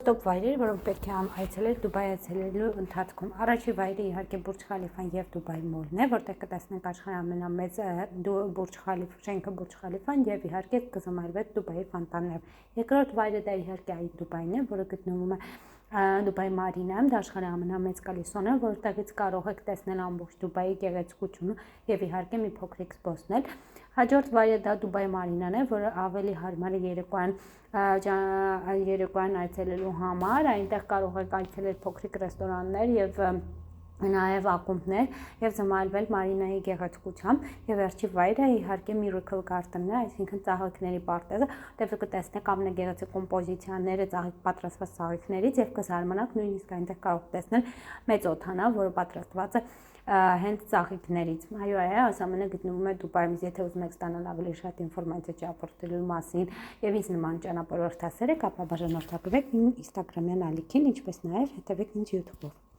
Տոպ վայրեր, որոնք պետք է այցելել Դուբայ այցելելու ընթացքում։ Առաջին վայրը իհարկե Բուրջ Խալիֆան եւ Դուբայ մոլն է, որտեղ կտեսնենք աշխարհի ամենամեծ Բուրջ Խալիֆա շենքը Բուրջ Խալիֆան եւ իհարկե կզոմարվեք Դուբայի ֆոնտաններով։ Երկրորդ վայրը դա իհարկե այդ Դուբայն է, որը գտնվում է Դուբայ Մարինայում, դա աշխարհի ամենամեծ կալիսոն է, որտեղից կարող եք տեսնել ամբողջ Դուբայի գեղեցկությունը եւ իհարկե մի փոքրիկ զբոսնել։ Հաջորդ վայրը դա Դուբայ Մարինան է, որը ավելի հարմար է երեկոյան այցելելու համար, այնտեղ կարող եք այցելել փոքրիկ ռեստորաններ եւ նաև ակումբներ եւ զմայլվել Մարինայի գեղեցկությամբ եւ վերջի վայրը իհարկե Miracle Garden-ն է, այսինքն ծաղիկների պարտեզը, որտեղ կտեսնեք ամենագեղեցիկ կոմպոզիցիաները պատրաստված ծաղիկներից եւ կզարմանաք նույնիսկ այնտեղ կարող տեսնել մեծ օդանավ, որը պատրաստված է հենց ծաղիկներից։ Այո, այս ամենը գտնվում է Դուբայում։ Եթե ուզում եք ստանալ ավելի շատ ինֆորմացիա ճամփորդելու մասին եւ ինձ նման ճանապարհորդասեր եք, ապա բաժանորդագրվեք իմ Instagram-յան ալիքին, ինչպես նաեւ հետեւեք ինձ YouTube-ով։